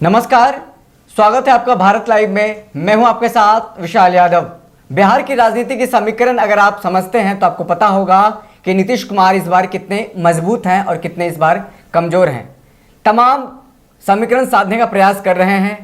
नमस्कार, स्वागत है आपका भारत लाइव में। मैं हूं आपके साथ विशाल यादव। बिहार की राजनीति की समीकरण अगर आप समझते हैं तो आपको पता होगा कि नीतीश कुमार इस बार कितने मजबूत हैं और कितने इस बार कमजोर हैं। तमाम समीकरण साधने का प्रयास कर रहे हैं।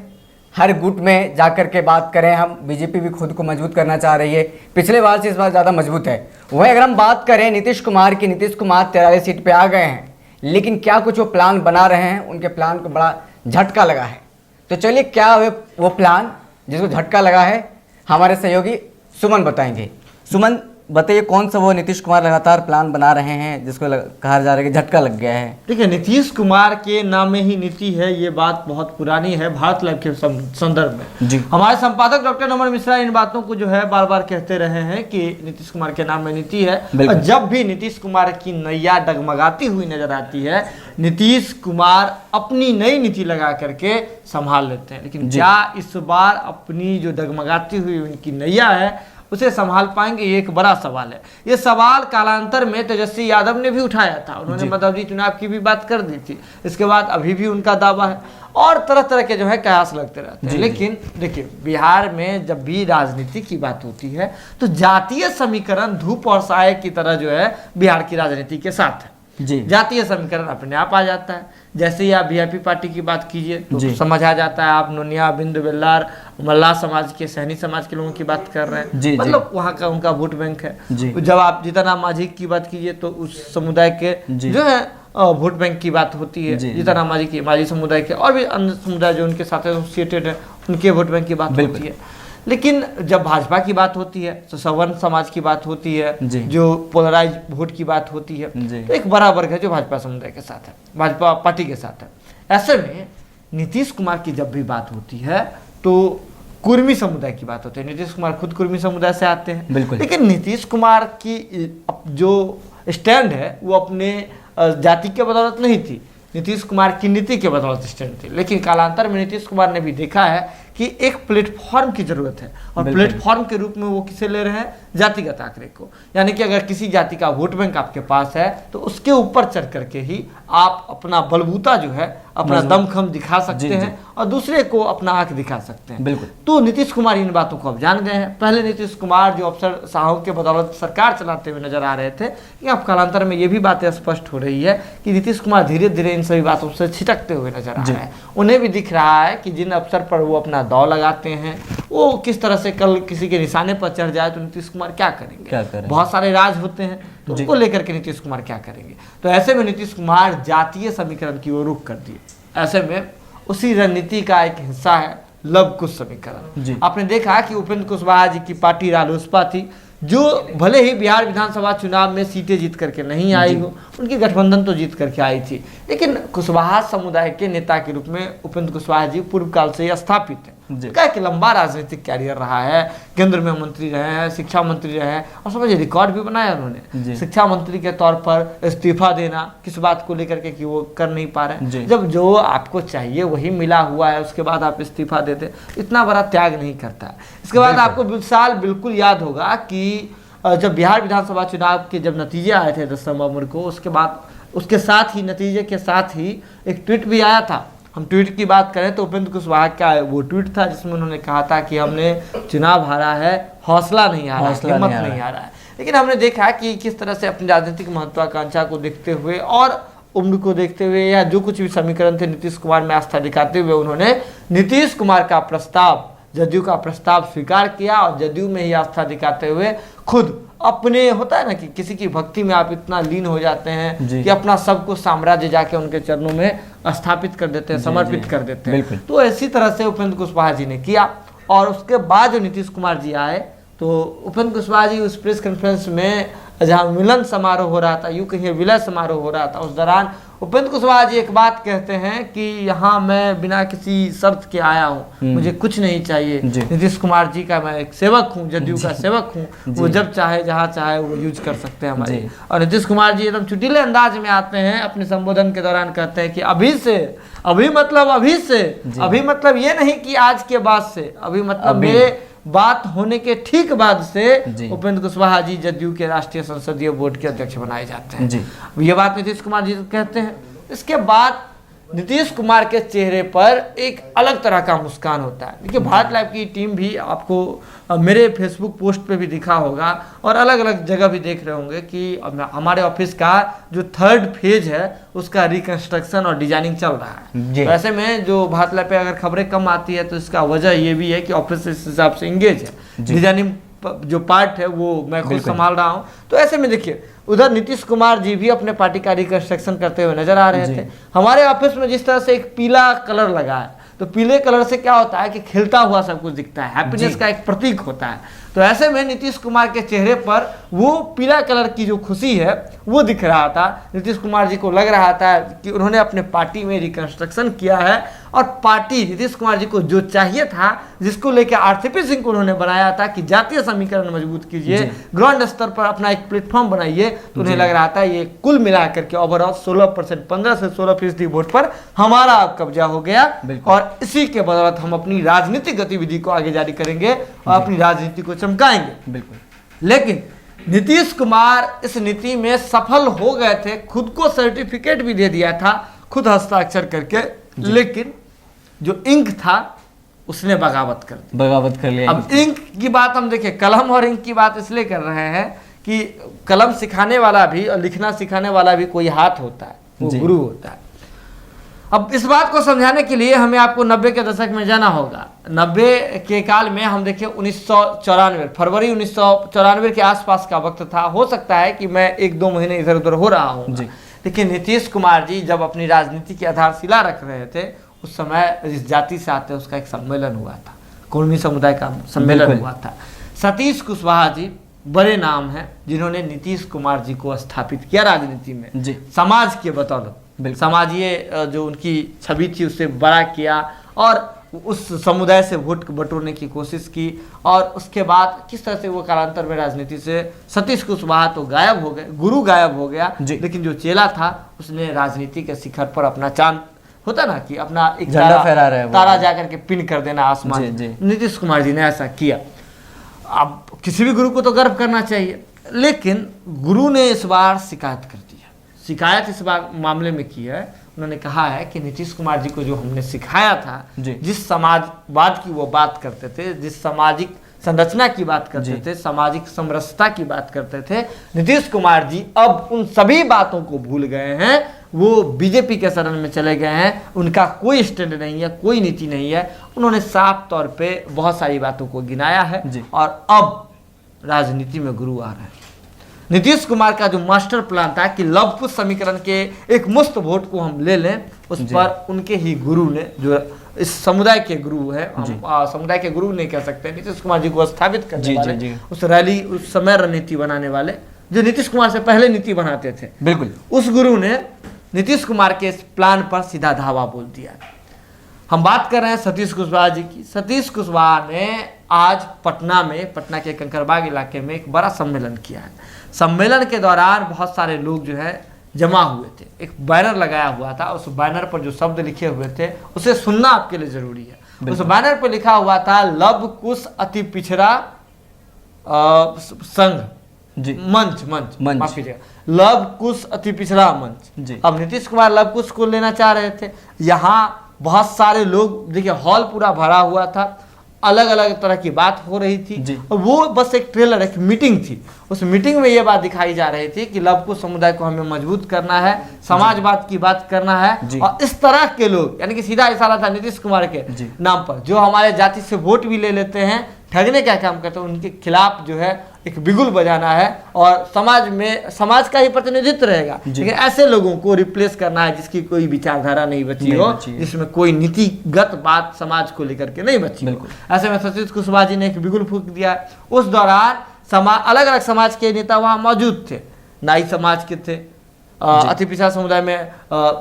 हर गुट में जाकर के बात करें हम, बीजेपी भी खुद को मजबूत करना चाह रही है, पिछले बार से इस बार ज़्यादा मजबूत है। वहीं अगर हम बात करें नीतीश कुमार की, नीतीश कुमार 43 सीट पे आ गए हैं, लेकिन क्या कुछ वो प्लान बना रहे हैं, उनके प्लान को बड़ा झटका लगा है। तो चलिए क्या वो प्लान जिसको झटका लगा है, हमारे सहयोगी सुमन बताएंगे। सुमन बताइए, कौन सा वो नीतीश कुमार लगातार प्लान बना रहे हैं जिसको कहा जा रहा है कि झटका लग गया है? देखिए, नीतीश कुमार के नाम में ही नीति है, ये बात बहुत पुरानी है भारत लाइव के संदर्भ में जी। हमारे संपादक डॉक्टर नमन मिश्रा इन बातों को जो है बार बार कहते रहे हैं कि नीतीश कुमार के नाम में नीति है। और जब भी नीतीश कुमार की नैया डगमगाती हुई नजर आती है, नीतीश कुमार अपनी नई नीति लगा करके संभाल लेते हैं। लेकिन क्या इस बार अपनी जो डगमगाती हुई उनकी नैया है उसे संभाल पाएंगे, ये एक बड़ा सवाल है। ये सवाल कालांतर में तेजस्वी यादव ने भी उठाया था। उन्होंने मधुबनी चुनाव की भी बात कर दी थी। इसके बाद अभी भी उनका दावा है और तरह तरह के जो है कयास लगते रहते हैं। लेकिन देखिए, बिहार में जब भी राजनीति की बात होती है तो जातीय समीकरण धूप और साये की तरह जो है बिहार की राजनीति के साथ है। जातीय समीकरण अपने आप आ जाता है। जैसे ही आप वीआईपी पार्टी की बात कीजिए तो समझ आ जाता है, आप नोनिया, बिंदु, बेल्लार, मल्लाह समाज के, सहनी समाज के लोगों की बात कर रहे हैं। मतलब वहाँ का उनका वोट बैंक है। जब आप जीतनराम मांझी की बात कीजिए तो उस समुदाय के जो है वोट बैंक की बात होती है। जीतनराम मांझी की, मांझी समुदाय के और भी अन्य समुदाय जो उनके साथ एसोसिएटेड है, उनके वोट बैंक की बात होती है। लेकिन जब भाजपा की बात होती है तो सवर्ण समाज की बात होती है, जो पोलराइज वोट की बात होती है, तो एक बड़ा वर्ग है जो भाजपा समुदाय के साथ है, भाजपा पार्टी के साथ है। ऐसे में नीतीश कुमार की जब भी बात होती है तो कुर्मी समुदाय की बात होती है। नीतीश कुमार खुद कुर्मी समुदाय से आते हैं। लेकिन नीतीश कुमार की जो स्टैंड है वो अपने जाति के बदौलत नहीं थी, नीतीश कुमार की नीति के बदौलत स्टैंड थी। लेकिन कालांतर में नीतीश कुमार ने भी देखा है कि एक प्लेटफॉर्म की जरूरत है और प्लेटफॉर्म के रूप में वो किसे ले रहे हैं? जातिगत आंकड़े को। यानी कि अगर किसी जाति का वोट बैंक आपके पास है तो उसके ऊपर चढ़ करके ही आप अपना बलबूता जो है, अपना दमखम दिखा सकते हैं और दूसरे को अपना आंख दिखा सकते हैं। तो नीतीश कुमार इन बातों को अब जान गए हैं। पहले नीतीश कुमार जो अफसर साहों के बदौलत सरकार चलाते हुए नजर आ रहे थे, कि अब कालांतर में ये भी बातें स्पष्ट हो रही है कि नीतीश कुमार धीरे धीरे इन सभी बातों से छिटकते हुए नजर आ रहे हैं। उन्हें भी दिख रहा है कि जिन अफसर पर वो अपना दाव लगाते हैं वो किस तरह से कल किसी के निशाने पर चढ़ जाए तो नीतीश कुमार क्या करेंगे। बहुत सारे राज होते हैं तो उनको लेकर के नीतीश कुमार क्या करेंगे। तो ऐसे में नीतीश कुमार जातीय समीकरण की ओर रुख कर दिए। ऐसे में उसी रणनीति का एक हिस्सा है लव कुश समीकरण। आपने देखा कि उपेंद्र कुशवाहा जी की पार्टी रालोसपा थी, जो भले ही बिहार विधानसभा चुनाव में सीटें जीत करके नहीं आई हो, उनकी गठबंधन तो जीत करके आई थी, लेकिन कुशवाहा समुदाय के नेता के रूप में उपेंद्र कुशवाहा जी पूर्व काल से ही स्थापित है। क्या कि लंबा राजनीतिक कैरियर रहा है, केंद्र में मंत्री रहे हैं, शिक्षा मंत्री रहे हैं और समझिए रिकॉर्ड भी बनाया उन्होंने। शिक्षा मंत्री के तौर पर इस्तीफा देना किस बात को लेकर के कि वो कर नहीं पा रहे हैं। जब जो आपको चाहिए वही मिला हुआ है उसके बाद आप इस्तीफा देते, इतना बड़ा त्याग नहीं करता है। इसके बाद आपको साल बिल्कुल याद होगा कि जब बिहार विधानसभा चुनाव के जब नतीजे आए थे 10 नवंबर को, उसके बाद उसके साथ ही नतीजे के साथ ही एक ट्वीट भी आया था। हम ट्वीट की बात करें तो उपेंद्र कुशवाहा का वो ट्वीट था जिसमें उन्होंने कहा था कि हमने चुनाव हारा है, हौसला नहीं आ रहा है, हिम्मत नहीं आ रहा है। लेकिन हमने देखा कि किस तरह से अपनी राजनीतिक महत्वाकांक्षा को देखते हुए और उम्र को देखते हुए या जो कुछ भी समीकरण थे नीतीश कुमार में आस्था दिखाते हुए उन्होंने नीतीश कुमार का प्रस्ताव, जदयू का प्रस्ताव स्वीकार किया और जदयू में ही आस्था दिखाते हुए खुद अपने, होता है ना कि किसी की भक्ति में आप इतना लीन हो जाते हैं कि अपना सब कुछ साम्राज्य जाके उनके चरणों में स्थापित कर देते हैं, समर्पित कर देते हैं। तो इसी तरह से उपेंद्र कुशवाहा जी ने किया। और उसके बाद जो नीतीश कुमार जी आए तो उपेंद्र कुशवाहा जी उस प्रेस कॉन्फ्रेंस में जहाँ मिलन समारोह हो रहा था, यूँ कहिए विलय समारोह हो रहा था, उस दौरान उपेंद्र कुशवाहा जी एक बात कहते हैं कि यहाँ मैं बिना किसी शर्त के आया हूँ, मुझे कुछ नहीं चाहिए। नीतीश कुमार जी का मैं एक सेवक हूँ, जदयू का सेवक हूँ, वो जब चाहे जहाँ चाहे वो यूज कर सकते हैं हमारी। और नीतीश कुमार जी एकदम चुटीले अंदाज में आते हैं, अपने संबोधन के दौरान कहते हैं कि अभी से, अभी मतलब अभी से, अभी मतलब ये नहीं कि आज के बाद से, अभी मतलब मेरे बात होने के ठीक बाद से उपेंद्र कुशवाहा जी जदयू के राष्ट्रीय संसदीय बोर्ड के अध्यक्ष बनाए जाते हैं। ये बात नीतीश कुमार जी कहते हैं। इसके बाद नीतीश कुमार के चेहरे पर एक अलग तरह का मुस्कान होता है। देखिए भारत लाइव की टीम भी आपको मेरे फेसबुक पोस्ट पे भी दिखा होगा और अलग अलग जगह भी देख रहे होंगे कि हमारे ऑफिस का जो 3rd फेज है उसका रिकंस्ट्रक्शन और डिजाइनिंग चल रहा है। तो ऐसे में जो भारत लाइव पे अगर खबरें कम आती है तो इसका वजह ये भी है कि ऑफिस इस हिसाब से इंगेज है, डिजाइनिंग जो पार्ट है वो मैं खुद संभाल रहा हूँ। तो ऐसे में देखिए उधर नीतीश कुमार जी भी अपने पार्टी का रिकंस्ट्रक्शन करते हुए नजर आ रहे थे। हमारे ऑफिस में जिस तरह से एक पीला कलर लगा है, तो पीले कलर से क्या होता है कि खिलता हुआ सब कुछ दिखता है, हैप्पीनेस का एक प्रतीक होता है। तो ऐसे में नीतीश कुमार के चेहरे पर वो पीला कलर की जो खुशी है वो दिख रहा था। नीतीश कुमार जी को लग रहा था कि उन्होंने अपने पार्टी में रिकंस्ट्रक्शन किया है और पार्टी नीतीश कुमार जी को जो चाहिए था, जिसको लेकर आरसीपी सिंह को उन्होंने बनाया था कि जातीय समीकरण मजबूत कीजिए, ग्राउंड स्तर पर अपना एक प्लेटफॉर्म बनाइए, तो उन्हें लग रहा था ये कुल मिलाकर के ओवरऑल 16%, 15 से 16% वोट पर हमारा अब कब्जा हो गया और इसी के बदौलत हम अपनी राजनीतिक गतिविधि को आगे जारी करेंगे और अपनी राजनीति को चमकाएंगे। बिल्कुल। लेकिन नीतीश कुमार इस नीति में सफल हो गए थे, खुद को सर्टिफिकेट भी दे दिया था खुद हस्ताक्षर करके, लेकिन जो इंक था उसने बगावत कर लिया। अब इंक की बात हम देखें, कलम और इंक की बात इसलिए कर रहे हैं कि कलम सिखाने वाला भी और लिखना सिखाने वाला भी कोई हाथ होता है, वो गुरु होता है। अब इस बात को समझाने के लिए हमें आपको 90 के दशक में जाना होगा। 90 के काल में हम देखें 1994 फरवरी 1994 के आसपास का वक्त था। हो सकता है कि मैं 1-2 महीने इधर उधर हो रहा हूँ, लेकिन नीतीश कुमार जी जब अपनी राजनीति की आधारशिला रख रहे थे उस समय जिस जाति से आते उसका एक सम्मेलन हुआ था, कुर्मी समुदाय का सम्मेलन हुआ था। सतीश कुशवाहा जी बड़े नाम हैं जिन्होंने नीतीश कुमार जी को स्थापित किया राजनीति में, समाज के बदौलत, समाजीय जो उनकी छवि थी उससे बड़ा किया और उस समुदाय से वोट बटोरने की कोशिश की। और उसके बाद किस तरह से वो कालांतर में राजनीति से सतीश कुशवाहा तो गायब हो गए, गुरु गायब हो गया, लेकिन जो चेला था उसने राजनीति के शिखर पर अपना चांद होता ना कि अपना एक तारा जाकर के पिन कर देना आसमान। नीतीश कुमार जी ने ऐसा किया। अब किसी भी गुरु को तो गर्व करना चाहिए, लेकिन गुरु ने इस बार शिकायत कर दी है। शिकायत इस बार मामले में की है, उन्होंने कहा है कि नीतीश कुमार जी को जो हमने सिखाया था, जिस समाजवाद की वो बात करते थे, जिस सामाजिक संरचना की बात करते थे, सामाजिक समरसता की बात करते थे, नीतीश कुमार जी अब उन सभी बातों को भूल गए हैं। वो बीजेपी के शरण में चले गए हैं, उनका कोई स्टैंड नहीं है, कोई नीति नहीं है। उन्होंने साफ तौर पे बहुत सारी बातों को गिनाया है और अब राजनीति में गुरु आ रहे हैं। नीतीश कुमार का जो मास्टर प्लान था कि लव कुश समीकरण के एक मुफ्त वोट को हम ले लें, उस पर उनके ही गुरु ने, जो इस समुदाय के गुरु है, हम समुदाय के गुरु नहीं कह सकते, नीतीश कुमार जी को स्थापित करने वाले, उस रैली उस समय रणनीति बनाने वाले जो नीतीश कुमार से पहले नीति बनाते थे, बिल्कुल उस गुरु ने नीतीश कुमार के इस प्लान पर सीधा धावा बोल दिया। हम बात कर रहे हैं सतीश कुशवाहा जी की। सतीश कुशवाहा ने आज पटना के कंकड़बाग इलाके में एक बड़ा सम्मेलन किया है। सम्मेलन के दौरान बहुत सारे लोग जो है जमा हुए थे, एक बैनर लगाया हुआ था, उस बैनर पर जो शब्द लिखे हुए थे उसे सुनना आपके लिए जरूरी है। उस बैनर पर लिखा हुआ था लव कुश अति पिछड़ा संघ मंच माफ कीजिएगा, लव कुश अति पिछड़ा मंच। अब नीतीश कुमार लव कुश को लेना चाह रहे थे। यहाँ बहुत सारे लोग, देखिए हॉल पूरा भरा हुआ था, अलग अलग तरह की बात हो रही थी और वो बस एक ट्रेलर, एक मीटिंग थी। उस मीटिंग में ये बात दिखाई जा रही थी कि लव कुश समुदाय को हमें मजबूत करना है, समाजवाद की बात करना है और इस तरह के लोग, यानी कि सीधा इशारा था नीतीश कुमार के नाम पर, जो हमारे जाति से वोट भी ले लेते हैं, ठगने का काम करते हैं, उनके खिलाफ जो है एक बिगुल बजाना है और समाज में समाज का ही प्रतिनिधित्व रहेगा, लेकिन ऐसे लोगों को रिप्लेस करना है जिसकी कोई विचारधारा नहीं बची हो, जिसमें कोई नीतिगत बात समाज को लेकर के नहीं बची। ऐसे में सतीश कुशवाहा जी ने एक बिगुल फूंक दिया। उस दौरान अलग अलग समाज के नेता वहाँ मौजूद थे, नाई समाज के थे, अति पिछड़ा समुदाय में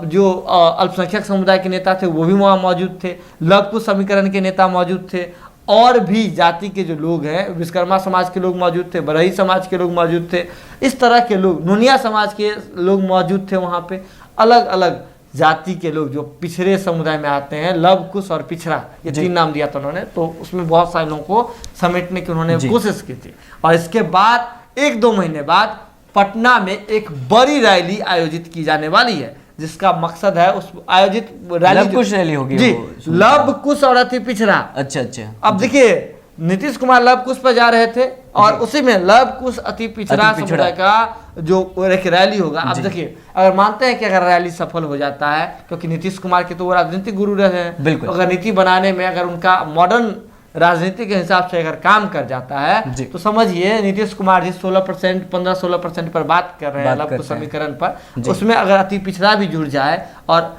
जो अल्पसंख्यक समुदाय के नेता थे वो भी वहाँ मौजूद थे, लव कुश समीकरण के नेता मौजूद थे और भी जाति के जो लोग हैं, विश्वकर्मा समाज के लोग मौजूद थे, बरही समाज के लोग मौजूद थे, इस तरह के लोग, नोनिया समाज के लोग मौजूद थे वहाँ पे। अलग अलग जाति के लोग जो पिछड़े समुदाय में आते हैं, लव कुश और पिछड़ा, ये 3 नाम दिया था उन्होंने, तो उसमें बहुत सारे लोगों को समेटने की उन्होंने कोशिश की थी। और इसके बाद 1-2 महीने बाद पटना में एक बड़ी रैली आयोजित की जाने वाली है, जिसका मकसद है उस आयोजित रैली, लव कुश रैली होगी जी, वो। लव कुश और अति पिछड़ा। अच्छा अच्छा। अब देखिए नीतीश कुमार लव कुश पर जा रहे थे और उसी में लव कुश अति पिछड़ा समुदाय का जो एक रैली होगा। अब देखिए अगर मानते हैं कि अगर रैली सफल हो जाता है, क्योंकि नीतीश कुमार के तो वो राजनीतिक गुरु रहे हैं, अगर नीति बनाने में अगर उनका मॉडर्न राजनीति के हिसाब से अगर काम कर जाता है तो समझिए नीतीश कुमार जी 16% 15-16% पर बात कर रहे हैं लव कुश समीकरण पर, उसमें अगर अति पिछड़ा भी जुड़ जाए और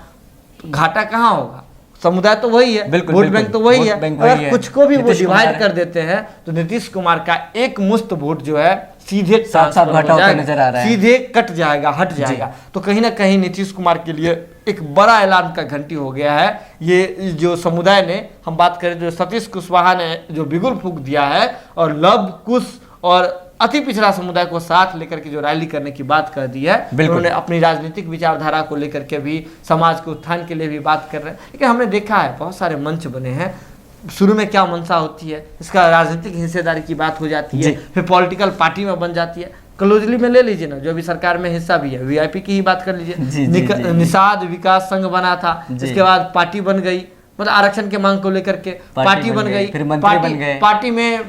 घाटा कहाँ होगा, समुदाय तो वही है, वोट बैंक तो वही है, अगर कुछ को भी वो डिवाइड कर देते हैं तो नीतीश कुमार का एक मुश्त वोट जो है सीधे साथ घटा होता नजर आ रहा है, सीधे कट जाएगा, हट जाएगा। तो कहीं ना कहीं नीतीश कुमार के लिए एक बड़ा ऐलान का घंटी हो गया है। ये जो समुदाय ने, हम बात करें जो सतीश कुशवाहा ने जो बिगुल फूंक दिया है और लव कुश और अति पिछड़ा समुदाय को साथ लेकर के जो रैली करने की बात कर दी है, उन्होंने अपनी राजनीतिक विचारधारा को लेकर के भी, समाज के उत्थान के लिए भी बात कर रहे हैं। लेकिन हमने देखा है बहुत सारे मंच बने हैं, शुरू में क्या मंशा होती है, इसका राजनीतिक हिस्सेदारी की बात हो जाती है, फिर पॉलिटिकल पार्टी में बन जाती है। क्लोजली में ले लीजिए ना, जो अभी सरकार में हिस्सा भी है, वीआईपी की ही बात कर लीजिए, निषाद विकास संघ बना था, इसके बाद पार्टी बन गई, मतलब आरक्षण के मांग को लेकर के पार्टी बन गई, फिर मंत्री बन गए, पार्टी में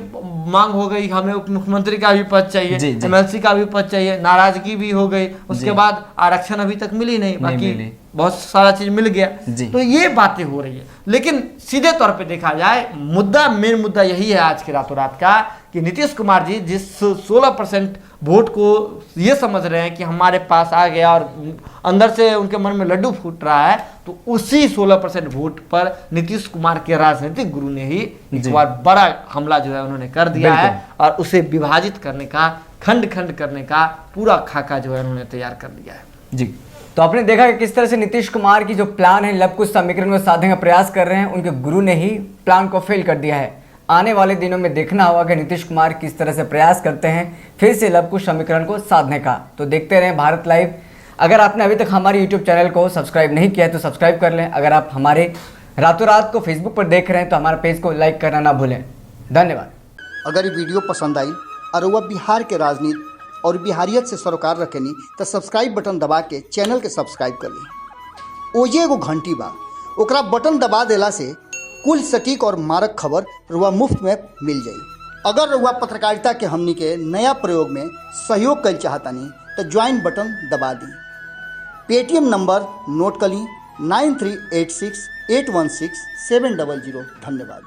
मांग हो गई हमें उप मुख्यमंत्री का भी पद चाहिए, एमएलसी का भी पद चाहिए, नाराजगी भी हो गई, उसके बाद आरक्षण अभी तक मिली नहीं, बाकी बहुत सारा चीज मिल गया। तो ये बातें हो रही है। लेकिन सीधे तौर पे देखा जाए मुद्दा, मेन मुद्दा यही है आज के रातों रात का कि नीतीश कुमार जी जिस 16% वोट को ये समझ रहे हैं कि हमारे पास आ गया और अंदर से उनके मन में लड्डू फूट रहा है, तो उसी 16% वोट पर नीतीश कुमार के राजनीतिक गुरु ने ही एक बार बड़ा हमला जो है उन्होंने कर दिया है और उसे विभाजित करने का, खंड खंड करने का पूरा खाका जो है उन्होंने तैयार कर लिया है। जी, तो आपने देखा कि किस तरह से नीतीश कुमार की जो प्लान है लव कुश समीकरण को साधने का प्रयास कर रहे हैं, उनके गुरु ने ही प्लान को फेल कर दिया है। आने वाले दिनों में देखना होगा कि नीतीश कुमार किस तरह से प्रयास करते हैं फिर से लव कुश समीकरण को साधने का। तो देखते रहें भारत लाइव। अगर आपने अभी तक हमारे यूट्यूब चैनल को सब्सक्राइब नहीं किया है तो सब्सक्राइब कर लें। अगर आप हमारे रातों रात को फेसबुक पर देख रहे हैं तो हमारे पेज को लाइक करना ना भूलें। धन्यवाद। अगर ये वीडियो पसंद आई और वह बिहार के राजनीति और बिहारियत से सरोकार रखेनी तो सब्सक्राइब बटन दबा के चैनल के सब्सक्राइब कर ली। ओजे एगो घंटी बा, ओकरा बटन दबा देला से कुल सटीक और मारक खबर रुआ मुफ्त में मिल जाई। अगर रुआ पत्रकारिता के हमनी के नया प्रयोग में सहयोग कर चाहतानी तो ज्वाइन बटन दबा दी। पेटीएम नंबर नोट कर ली 9386816700। धन्यवाद।